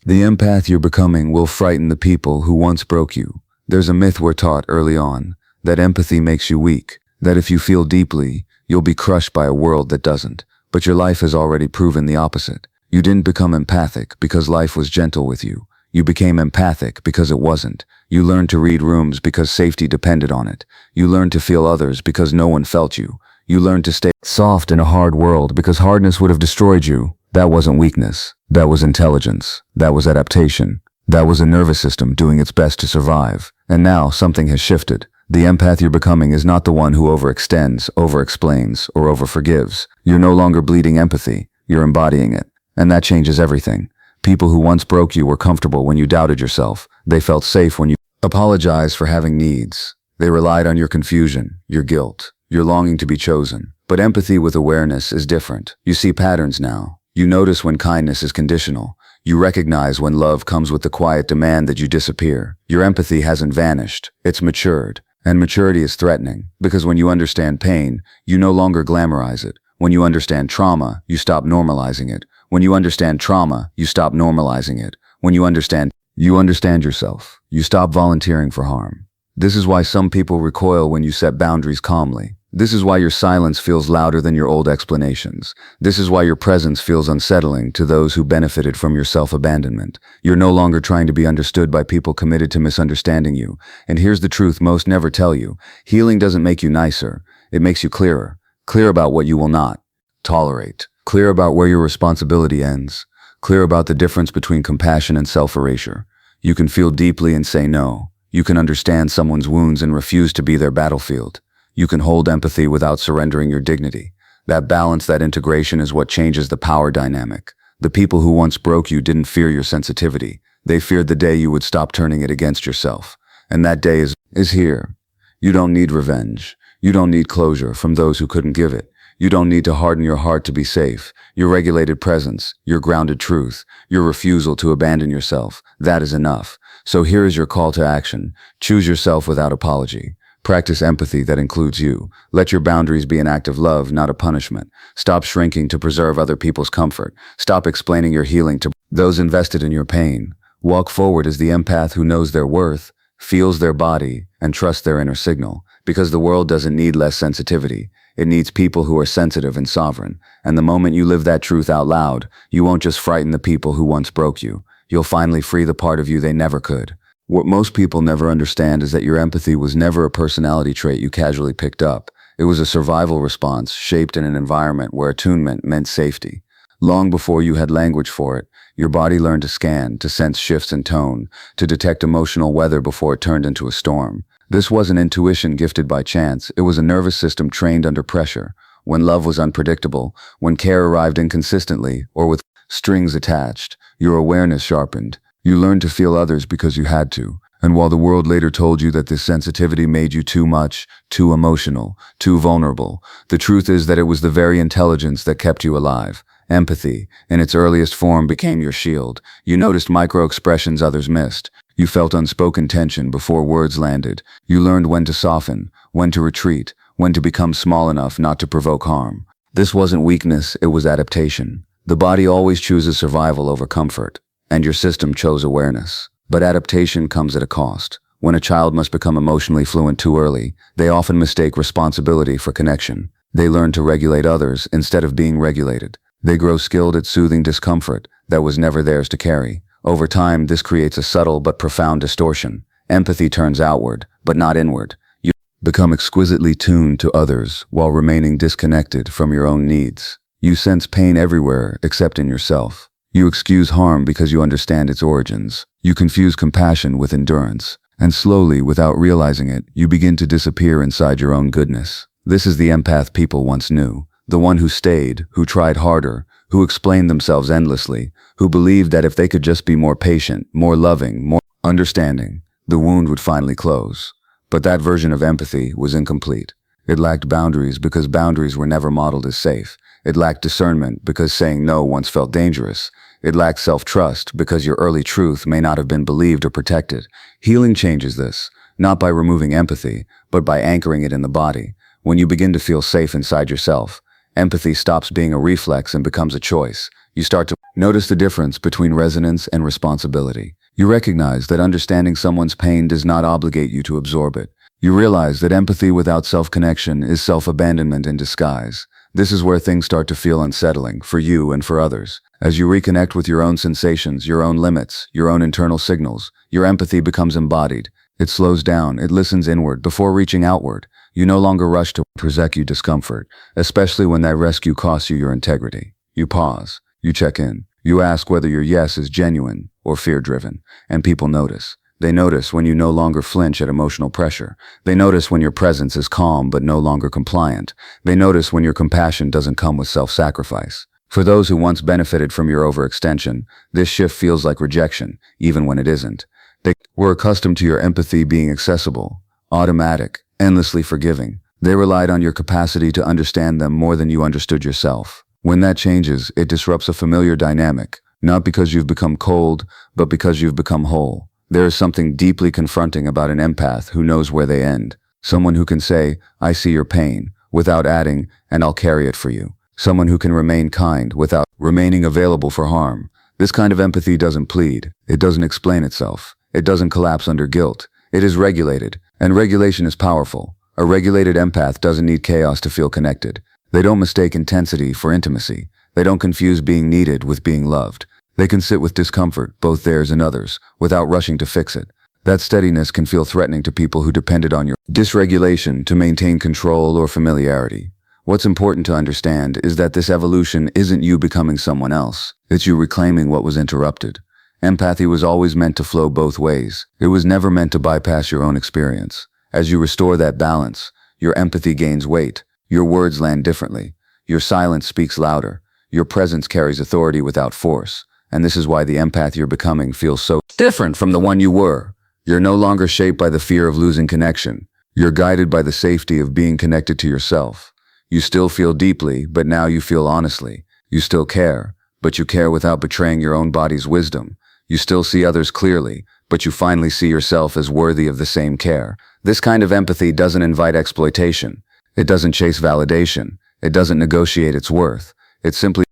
The empath you're becoming will frighten the people who once broke you. There's a myth we're taught early on, that empathy makes you weak, that if you feel deeply, you'll be crushed by a world that doesn't. But your life has already proven the opposite. You didn't become empathic because life was gentle with you. You became empathic because it wasn't. You learned to read rooms because safety depended on it. You learned to feel others because no one felt you. You learned to stay soft in a hard world because hardness would have destroyed you. That wasn't weakness. That was intelligence. That was adaptation. That was a nervous system doing its best to survive. And now something has shifted. The empath you're becoming is not the one who overextends, overexplains, or overforgives. You're no longer bleeding empathy. You're embodying it. And that changes everything. People who once broke you were comfortable when you doubted yourself. They felt safe when you apologized for having needs. They relied on your confusion, your guilt, your longing to be chosen. But empathy with awareness is different. You see patterns now. You notice when kindness is conditional. You recognize when love comes with the quiet demand that you disappear. Your empathy hasn't vanished. It's matured. And maturity is threatening, because when you understand pain, you no longer glamorize it. When you understand trauma, you stop normalizing it. When you understand trauma, you stop normalizing it. When you understand yourself. You stop volunteering for harm. This is why some people recoil when you set boundaries calmly. This is why your silence feels louder than your old explanations. This is why your presence feels unsettling to those who benefited from your self-abandonment. You're no longer trying to be understood by people committed to misunderstanding you. And here's the truth most never tell you. Healing doesn't make you nicer. It makes you clearer. Clear about what you will not tolerate. Clear about where your responsibility ends. Clear about the difference between compassion and self-erasure. You can feel deeply and say no. You can understand someone's wounds and refuse to be their battlefield. You can hold empathy without surrendering your dignity. That balance, that integration is what changes the power dynamic. The people who once broke you didn't fear your sensitivity. They feared the day you would stop turning it against yourself. And that day is here. You don't need revenge. You don't need closure from those who couldn't give it. You don't need to harden your heart to be safe. Your regulated presence, your grounded truth, your refusal to abandon yourself, that is enough. So here is your call to action. Choose yourself without apology. Practice empathy that includes you. Let your boundaries be an act of love, not a punishment. Stop shrinking to preserve other people's comfort. Stop explaining your healing to those invested in your pain. Walk forward as the empath who knows their worth, feels their body, and trusts their inner signal. Because the world doesn't need less sensitivity. It needs people who are sensitive and sovereign. And the moment you live that truth out loud, you won't just frighten the people who once broke you. You'll finally free the part of you they never could. What most people never understand is that your empathy was never a personality trait you casually picked up. It was a survival response shaped in an environment where attunement meant safety. Long before you had language for it, your body learned to scan, to sense shifts in tone, to detect emotional weather before it turned into a storm. This wasn't intuition gifted by chance. It was a nervous system trained under pressure. When love was unpredictable, when care arrived inconsistently or with strings attached, your awareness sharpened. You learned to feel others because you had to. And while the world later told you that this sensitivity made you too much, too emotional, too vulnerable, the truth is that it was the very intelligence that kept you alive. Empathy, in its earliest form, became your shield. You noticed micro-expressions others missed. You felt unspoken tension before words landed. You learned when to soften, when to retreat, when to become small enough not to provoke harm. This wasn't weakness, it was adaptation. The body always chooses survival over comfort. And your system chose awareness. But adaptation comes at a cost. When a child must become emotionally fluent too early, they often mistake responsibility for connection. They learn to regulate others instead of being regulated. They grow skilled at soothing discomfort that was never theirs to carry. Over time, this creates a subtle but profound distortion. Empathy turns outward, but not inward. You become exquisitely tuned to others while remaining disconnected from your own needs. You sense pain everywhere except in yourself. You excuse harm because you understand its origins. You confuse compassion with endurance. And slowly, without realizing it, you begin to disappear inside your own goodness. This is the empath people once knew. The one who stayed, who tried harder, who explained themselves endlessly, who believed that if they could just be more patient, more loving, more understanding, the wound would finally close. But that version of empathy was incomplete. It lacked boundaries because boundaries were never modeled as safe. It lacked discernment because saying no once felt dangerous. It lacked self-trust because your early truth may not have been believed or protected. Healing changes this, not by removing empathy, but by anchoring it in the body. When you begin to feel safe inside yourself, empathy stops being a reflex and becomes a choice. You start to Notice the difference between resonance and responsibility. You recognize that understanding someone's pain does not obligate you to absorb it. You realize that empathy without self-connection is self-abandonment in disguise. This is where things start to feel unsettling, for you and for others. As you reconnect with your own sensations, your own limits, your own internal signals, your empathy becomes embodied. It slows down, it listens inward before reaching outward. You no longer rush to rescue discomfort, especially when that rescue costs you your integrity. You pause, you check in, you ask whether your yes is genuine or fear-driven, and people notice. They notice when you no longer flinch at emotional pressure. They notice when your presence is calm but no longer compliant. They notice when your compassion doesn't come with self-sacrifice. For those who once benefited from your overextension, this shift feels like rejection, even when it isn't. They were accustomed to your empathy being accessible, automatic, endlessly forgiving. They relied on your capacity to understand them more than you understood yourself. When that changes, it disrupts a familiar dynamic, not because you've become cold, but because you've become whole. There is something deeply confronting about an empath who knows where they end. Someone who can say, "I see your pain," without adding, "and I'll carry it for you." Someone who can remain kind without remaining available for harm. This kind of empathy doesn't plead. It doesn't explain itself. It doesn't collapse under guilt. It is regulated, and regulation is powerful. A regulated empath doesn't need chaos to feel connected. They don't mistake intensity for intimacy. They don't confuse being needed with being loved. They can sit with discomfort, both theirs and others, without rushing to fix it. That steadiness can feel threatening to people who depended on your dysregulation to maintain control or familiarity. What's important to understand is that this evolution isn't you becoming someone else. It's you reclaiming what was interrupted. Empathy was always meant to flow both ways. It was never meant to bypass your own experience. As you restore that balance, your empathy gains weight. Your words land differently. Your silence speaks louder. Your presence carries authority without force. And this is why the empath you're becoming feels so different from the one you were. You're no longer shaped by the fear of losing connection. You're guided by the safety of being connected to yourself. You still feel deeply, but now you feel honestly. You still care, but you care without betraying your own body's wisdom. You still see others clearly, but you finally see yourself as worthy of the same care. This kind of empathy doesn't invite exploitation. It doesn't chase validation. It doesn't negotiate its worth. It simply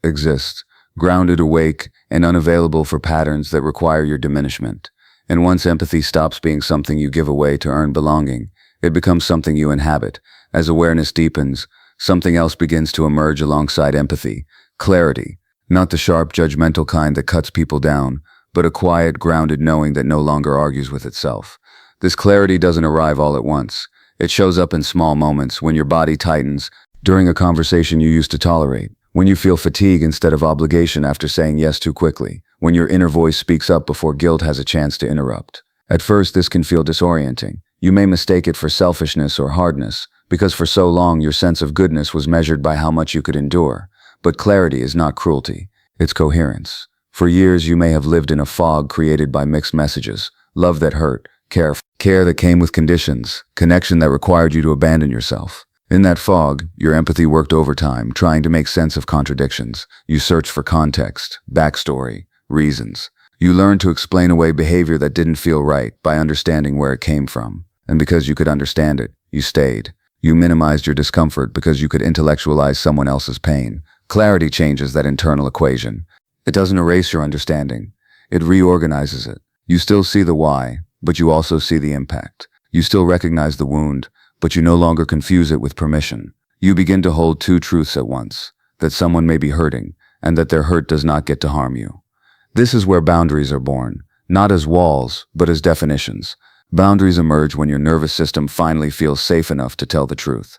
exists, grounded, awake, and unavailable for patterns that require your diminishment. And once empathy stops being something you give away to earn belonging, it becomes something you inhabit. As awareness deepens, something else begins to emerge alongside empathy: clarity. Not the sharp, judgmental kind that cuts people down, but a quiet, grounded knowing that no longer argues with itself. This clarity doesn't arrive all at once. It shows up in small moments, when your body tightens during a conversation you used to tolerate, when you feel fatigue instead of obligation after saying yes too quickly, when your inner voice speaks up before guilt has a chance to interrupt. At first, this can feel disorienting. You may mistake it for selfishness or hardness, because for so long your sense of goodness was measured by how much you could endure. But clarity is not cruelty, it's coherence. For years you may have lived in a fog created by mixed messages: love that hurt, care that came with conditions, connection that required you to abandon yourself. In that fog, your empathy worked overtime, trying to make sense of contradictions. You searched for context, backstory, reasons. You learned to explain away behavior that didn't feel right by understanding where it came from. And because you could understand it, you stayed. You minimized your discomfort because you could intellectualize someone else's pain. Clarity changes that internal equation. It doesn't erase your understanding. It reorganizes it. You still see the why, but you also see the impact. You still recognize the wound, but you no longer confuse it with permission. You begin to hold two truths at once: that someone may be hurting, and that their hurt does not get to harm you. This is where boundaries are born, not as walls, but as definitions. Boundaries emerge when your nervous system finally feels safe enough to tell the truth.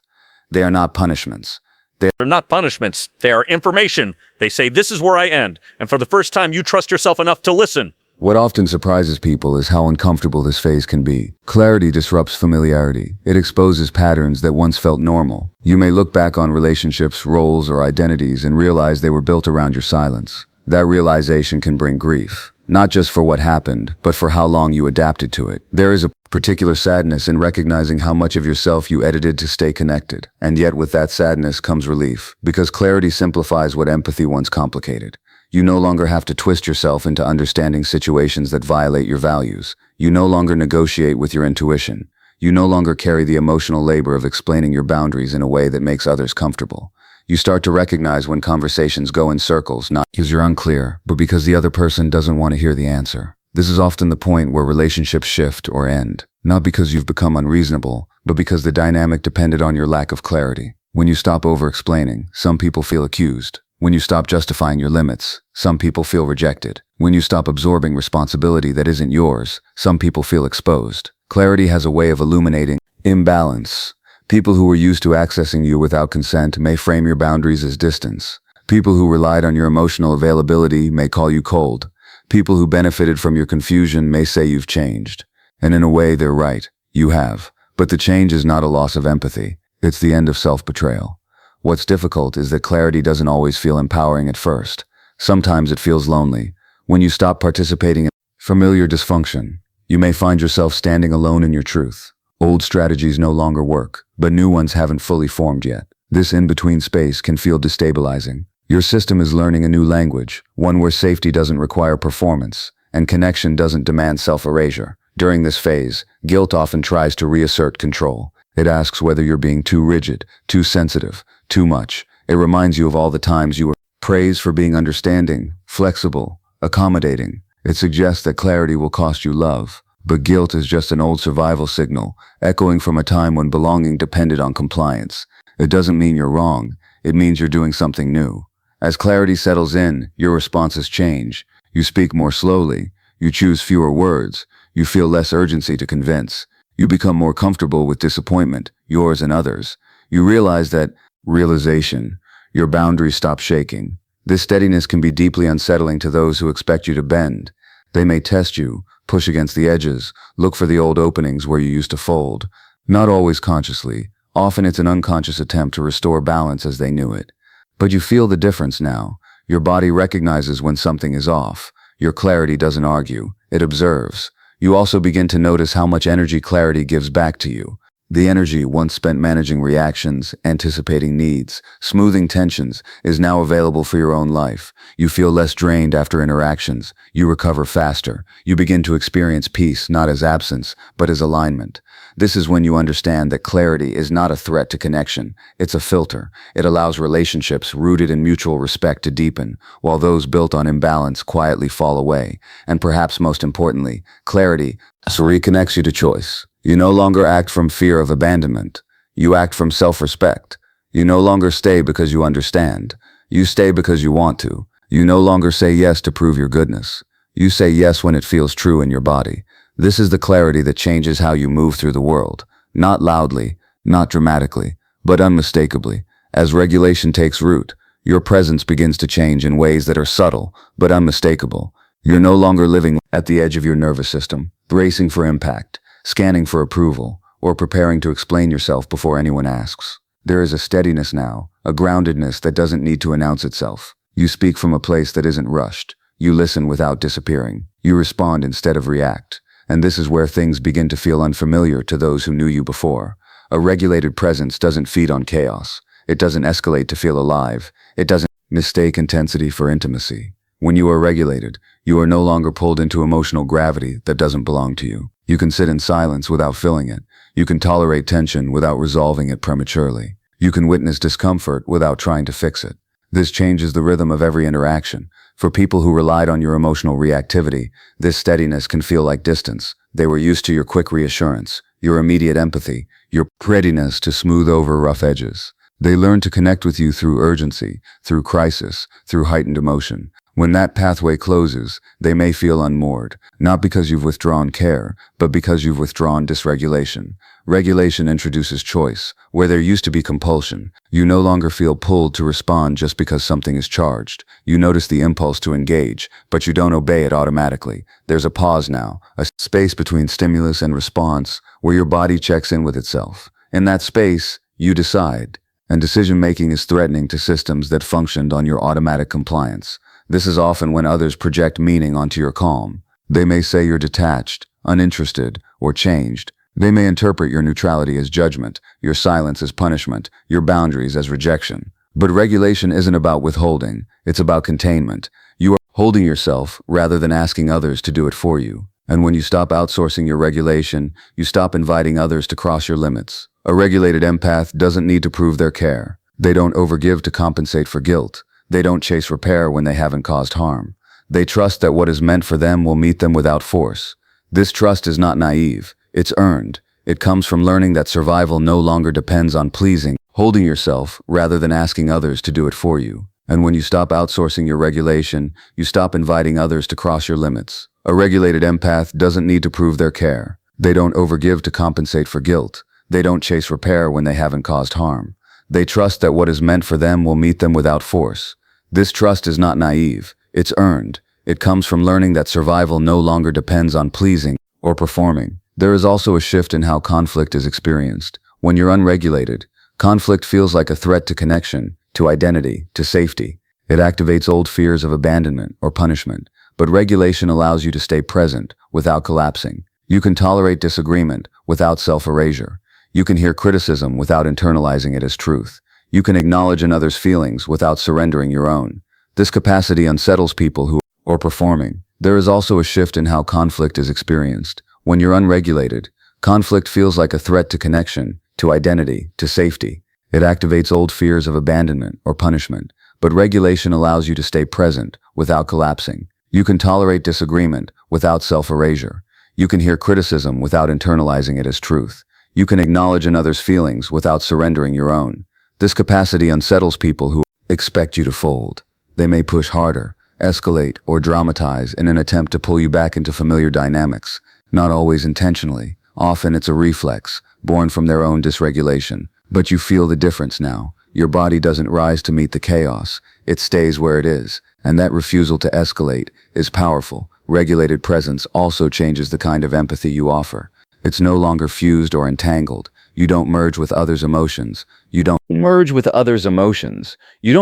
They are not punishments. They're not punishments. They are information. They say, this is where I end. And for the first time, you trust yourself enough to listen. What often surprises people is how uncomfortable this phase can be. Clarity disrupts familiarity. It exposes patterns that once felt normal. You may look back on relationships, roles, or identities and realize they were built around your silence. That realization can bring grief, not just for what happened, but for how long you adapted to it. There is a particular sadness in recognizing how much of yourself you edited to stay connected. And yet with that sadness comes relief, because clarity simplifies what empathy once complicated. You no longer have to twist yourself into understanding situations that violate your values. You no longer negotiate with your intuition. You no longer carry the emotional labor of explaining your boundaries in a way that makes others comfortable. You start to recognize when conversations go in circles, not because you're unclear, but because the other person doesn't want to hear the answer. This is often the point where relationships shift or end, not because you've become unreasonable, but because the dynamic depended on your lack of clarity. When you stop over-explaining, some people feel accused. When you stop justifying your limits, some people feel rejected. When you stop absorbing responsibility that isn't yours, some people feel exposed. Clarity has a way of illuminating imbalance. People who were used to accessing you without consent may frame your boundaries as distance. People who relied on your emotional availability may call you cold. People who benefited from your confusion may say you've changed. And in a way, they're right. You have. But the change is not a loss of empathy. It's the end of self-betrayal. What's difficult is that clarity doesn't always feel empowering at first. Sometimes it feels lonely. When you stop participating in familiar dysfunction, you may find yourself standing alone in your truth. Old strategies no longer work, but new ones haven't fully formed yet. This in-between space can feel destabilizing. Your system is learning a new language, one where safety doesn't require performance, and connection doesn't demand self-erasure. During this phase, guilt often tries to reassert control. It asks whether you're being too rigid, too sensitive, too much. It reminds you of all the times you were praised for being understanding, flexible, accommodating. It suggests that clarity will cost you love. But guilt is just an old survival signal, echoing from a time when belonging depended on compliance. It doesn't mean you're wrong. It means you're doing something new. As clarity settles in, your responses change. You speak more slowly. You choose fewer words. You feel less urgency to convince. You become more comfortable with disappointment, yours and others. You realize that realization, your boundaries stop shaking. This steadiness can be deeply unsettling to those who expect you to bend. They may test you, push against the edges, look for the old openings where you used to fold. Not always consciously. Often it's an unconscious attempt to restore balance as they knew it. But you feel the difference now. Your body recognizes when something is off. Your clarity doesn't argue. It observes. You also begin to notice how much energy clarity gives back to you. The energy once spent managing reactions, anticipating needs, smoothing tensions, is now available for your own life. You feel less drained after interactions. You recover faster. You begin to experience peace not as absence, but as alignment. This is when you understand that clarity is not a threat to connection. It's a filter. It allows relationships rooted in mutual respect to deepen, while those built on imbalance quietly fall away. And perhaps most importantly, clarity reconnects you to choice. You no longer act from fear of abandonment. You act from self-respect. You no longer stay because you understand. You stay because you want to. You no longer say yes to prove your goodness. You say yes when it feels true in your body. This is the clarity that changes how you move through the world. Not loudly, not dramatically, but unmistakably. As regulation takes root, your presence begins to change in ways that are subtle, but unmistakable. You're no longer living at the edge of your nervous system, bracing for impact, scanning for approval, or preparing to explain yourself before anyone asks. There is a steadiness now, a groundedness that doesn't need to announce itself. You speak from a place that isn't rushed. You listen without disappearing. You respond instead of react. And this is where things begin to feel unfamiliar to those who knew you before. A regulated presence doesn't feed on chaos. It doesn't escalate to feel alive. It doesn't mistake intensity for intimacy. When you are regulated, you are no longer pulled into emotional gravity that doesn't belong to you. You can sit in silence without filling it. You can tolerate tension without resolving it prematurely. You can witness discomfort without trying to fix it. This changes the rhythm of every interaction. For people who relied on your emotional reactivity, this steadiness can feel like distance. They were used to your quick reassurance, your immediate empathy, your readiness to smooth over rough edges. They learned to connect with you through urgency, through crisis, through heightened emotion. When that pathway closes, they may feel unmoored, not because you've withdrawn care, but because you've withdrawn dysregulation. Regulation introduces choice. Where there used to be compulsion, you no longer feel pulled to respond just because something is charged. You notice the impulse to engage, but you don't obey it automatically. There's a pause now, a space between stimulus and response, where your body checks in with itself. In that space, you decide, and decision-making is threatening to systems that functioned on your automatic compliance. This is often when others project meaning onto your calm. They may say you're detached, uninterested, or changed. They may interpret your neutrality as judgment, your silence as punishment, your boundaries as rejection. But regulation isn't about withholding, it's about containment. You are holding yourself rather than asking others to do it for you. And when you stop outsourcing your regulation, you stop inviting others to cross your limits. A regulated empath doesn't need to prove their care. They don't overgive to compensate for guilt. They don't chase repair when they haven't caused harm. They trust that what is meant for them will meet them without force. This trust is not naive. It's earned. It comes from learning that survival no longer depends on pleasing, holding yourself, rather than asking others to do it for you. And when you stop outsourcing your regulation, you stop inviting others to cross your limits. A regulated empath doesn't need to prove their care. They don't overgive to compensate for guilt. They don't chase repair when they haven't caused harm. They trust that what is meant for them will meet them without force. This trust is not naive. It's earned. It comes from learning that survival no longer depends on pleasing or performing. There is also a shift in how conflict is experienced. When you're unregulated, conflict feels like a threat to connection, to identity, to safety. It activates old fears of abandonment or punishment. But regulation allows you to stay present without collapsing. You can tolerate disagreement without self-erasure. You can hear criticism without internalizing it as truth. You can acknowledge another's feelings without surrendering your own. This capacity unsettles people who are performing. There is also a shift in how conflict is experienced. When you're unregulated, conflict feels like a threat to connection, to identity, to safety. It activates old fears of abandonment or punishment. But regulation allows you to stay present without collapsing. You can tolerate disagreement without self-erasure. You can hear criticism without internalizing it as truth. You can acknowledge another's feelings without surrendering your own. This capacity unsettles people who expect you to fold. They may push harder, escalate, or dramatize in an attempt to pull you back into familiar dynamics. Not always intentionally. Often it's a reflex, born from their own dysregulation. But you feel the difference now. Your body doesn't rise to meet the chaos. It stays where it is. And that refusal to escalate is powerful. Regulated presence also changes the kind of empathy you offer. It's no longer fused or entangled. You don't merge with others' emotions. You don't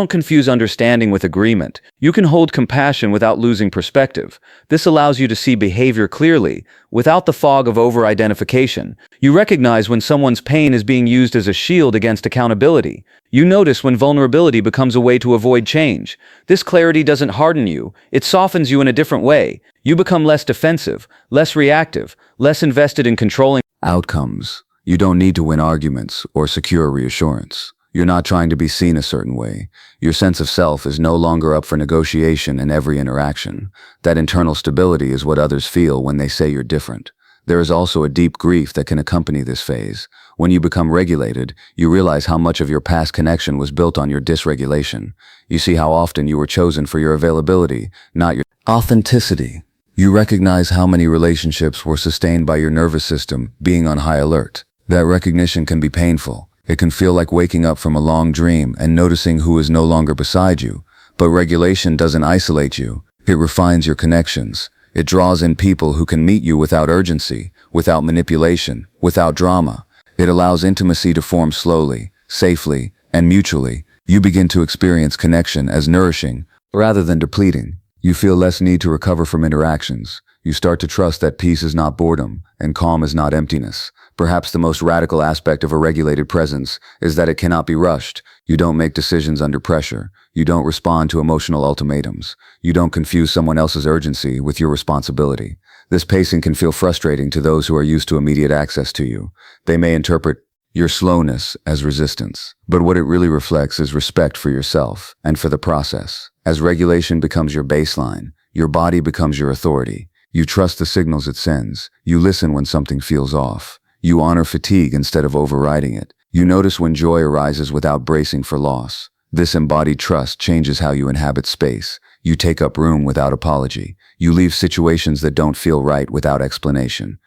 confuse understanding with agreement. You can hold compassion without losing perspective. This allows you to see behavior clearly, without the fog of over-identification. You recognize when someone's pain is being used as a shield against accountability. You notice when vulnerability becomes a way to avoid change. This clarity doesn't harden you. It softens you in a different way. You become less defensive, less reactive, less invested in controlling outcomes. You don't need to win arguments or secure reassurance. You're not trying to be seen a certain way. Your sense of self is no longer up for negotiation in every interaction. That internal stability is what others feel when they say you're different. There is also a deep grief that can accompany this phase. When you become regulated, you realize how much of your past connection was built on your dysregulation. You see how often you were chosen for your availability, not your authenticity. You recognize how many relationships were sustained by your nervous system being on high alert. That recognition can be painful. It can feel like waking up from a long dream and noticing who is no longer beside you. But regulation doesn't isolate you. It refines your connections. It draws in people who can meet you without urgency, without manipulation, without drama. It allows intimacy to form slowly, safely, and mutually. You begin to experience connection as nourishing rather than depleting. You feel less need to recover from interactions. You start to trust that peace is not boredom and calm is not emptiness. Perhaps the most radical aspect of a regulated presence is that it cannot be rushed. You don't make decisions under pressure. You don't respond to emotional ultimatums. You don't confuse someone else's urgency with your responsibility. This pacing can feel frustrating to those who are used to immediate access to you. They may interpret your slowness as resistance, but what it really reflects is respect for yourself and for the process. As regulation becomes your baseline, your body becomes your authority. You trust the signals it sends. You listen when something feels off. You honor fatigue instead of overriding it. You notice when joy arises without bracing for loss. This embodied trust changes how you inhabit space. You take up room without apology. You leave situations that don't feel right without explanation.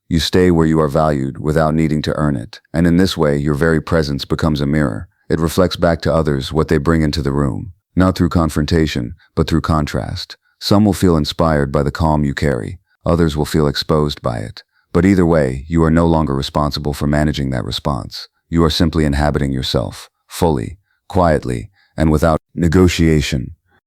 You stay where you are valued without needing to earn it. And in this way, your very presence becomes a mirror. It reflects back to others what they bring into the room. Not through confrontation, but through contrast. Some will feel inspired by the calm you carry. Others will feel exposed by it. But either way, you are no longer responsible for managing that response. You are simply inhabiting yourself, fully, quietly, and without negotiation.